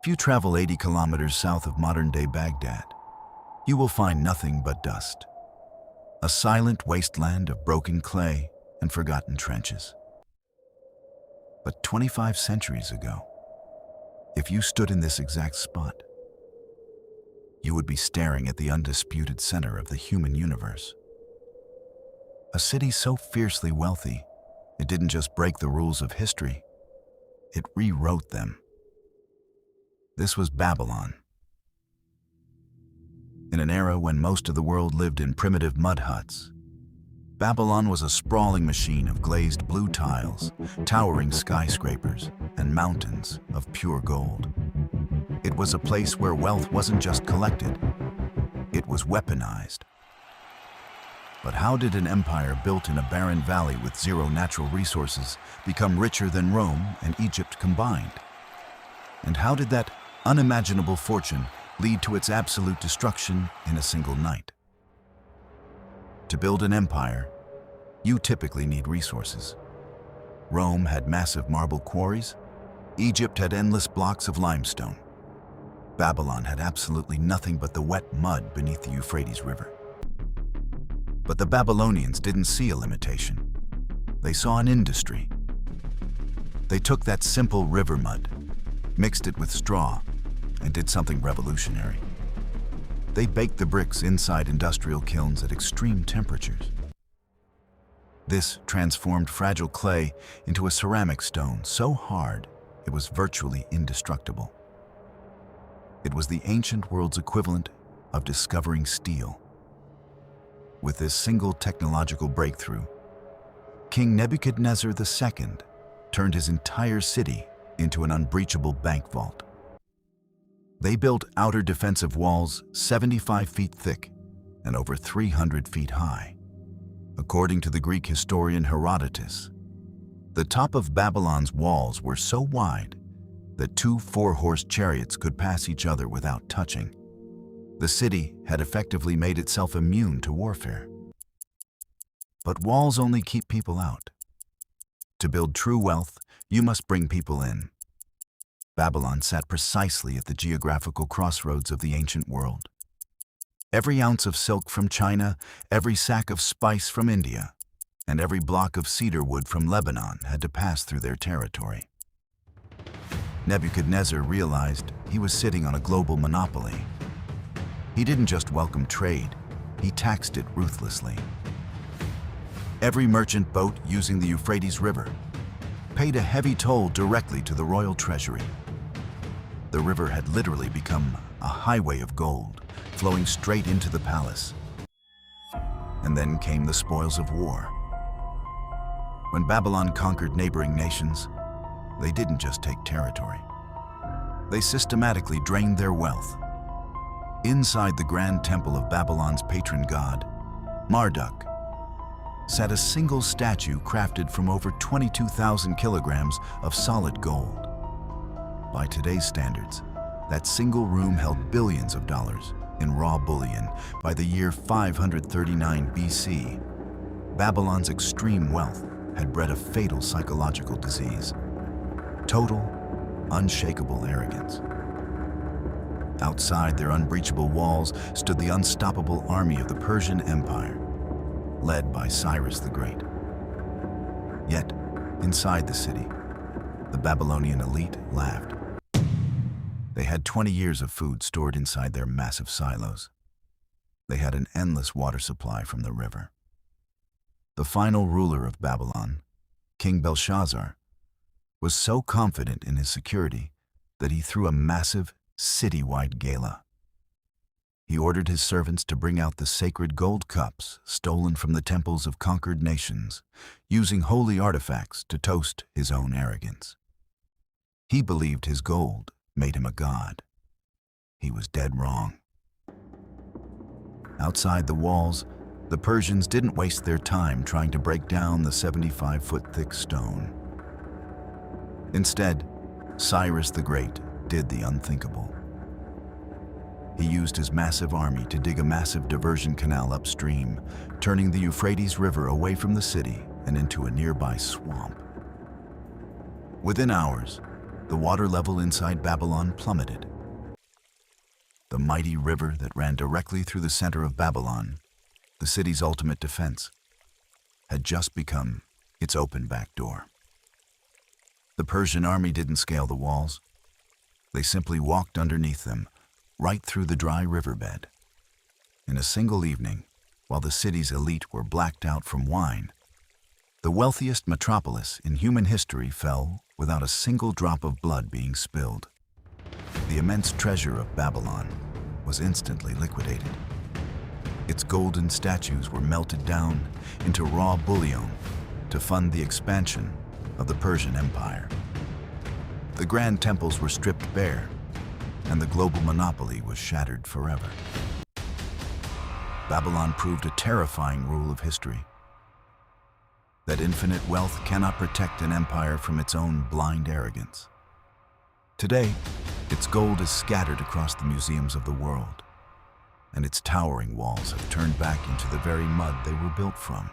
If you travel 80 kilometers south of modern-day Baghdad, you will find nothing but dust. A silent wasteland of broken clay and forgotten trenches. But 25 centuries ago, if you stood in this exact spot, you would be staring at the undisputed center of the human universe. A city so fiercely wealthy, it didn't just break the rules of history, it rewrote them. This was Babylon. In an era when most of the world lived in primitive mud huts, Babylon was a sprawling machine of glazed blue tiles, towering skyscrapers, and mountains of pure gold. It was a place where wealth wasn't just collected, it was weaponized. But how did an empire built in a barren valley with zero natural resources become richer than Rome and Egypt combined? And how did that unimaginable fortune lead to its absolute destruction in a single night? To build an empire, you typically need resources. Rome had massive marble quarries. Egypt had endless blocks of limestone. Babylon had absolutely nothing but the wet mud beneath the Euphrates River. But the Babylonians didn't see a limitation. They saw an industry. They took that simple river mud, mixed it with straw, and did something revolutionary. They baked the bricks inside industrial kilns at extreme temperatures. This transformed fragile clay into a ceramic stone so hard it was virtually indestructible. It was the ancient world's equivalent of discovering steel. With this single technological breakthrough, King Nebuchadnezzar II turned his entire city into an unbreachable bank vault. They built outer defensive walls 75 feet thick and over 300 feet high. According to the Greek historian Herodotus, the top of Babylon's walls were so wide that 2 four-horse chariots could pass each other without touching. The city had effectively made itself immune to warfare. But walls only keep people out. To build true wealth, you must bring people in. Babylon sat precisely at the geographical crossroads of the ancient world. Every ounce of silk from China, every sack of spice from India, and every block of cedar wood from Lebanon had to pass through their territory. Nebuchadnezzar realized he was sitting on a global monopoly. He didn't just welcome trade, he taxed it ruthlessly. Every merchant boat using the Euphrates River paid a heavy toll directly to the royal treasury. The river had literally become a highway of gold, flowing straight into the palace. And then came the spoils of war. When Babylon conquered neighboring nations, they didn't just take territory. They systematically drained their wealth. Inside the grand temple of Babylon's patron god, Marduk, sat a single statue crafted from over 22,000 kilograms of solid gold. By today's standards, that single room held billions of dollars in raw bullion. By the year 539 BC, Babylon's extreme wealth had bred a fatal psychological disease: total, unshakable arrogance. Outside their unbreachable walls stood the unstoppable army of the Persian Empire, led by Cyrus the Great. Yet, inside the city, the Babylonian elite laughed. They had 20 years of food stored inside their massive silos. They had an endless water supply from the river. The final ruler of Babylon, King Belshazzar, was so confident in his security that he threw a massive, city-wide gala. He ordered his servants to bring out the sacred gold cups stolen from the temples of conquered nations, using holy artifacts to toast his own arrogance. He believed his gold made him a god. He was dead wrong. Outside the walls, the Persians didn't waste their time trying to break down the 75-foot-thick stone. Instead, Cyrus the Great did the unthinkable. He used his massive army to dig a massive diversion canal upstream, turning the Euphrates River away from the city and into a nearby swamp. Within hours, the water level inside Babylon plummeted. The mighty river that ran directly through the center of Babylon, the city's ultimate defense, had just become its open back door. The Persian army didn't scale the walls. They simply walked underneath them, right through the dry riverbed. In a single evening, while the city's elite were blacked out from wine, the wealthiest metropolis in human history fell without a single drop of blood being spilled. The immense treasure of Babylon was instantly liquidated. Its golden statues were melted down into raw bullion to fund the expansion of the Persian Empire. The grand temples were stripped bare, and the global monopoly was shattered forever. Babylon proved a terrifying rule of history: that infinite wealth cannot protect an empire from its own blind arrogance. Today, its gold is scattered across the museums of the world, and its towering walls have turned back into the very mud they were built from.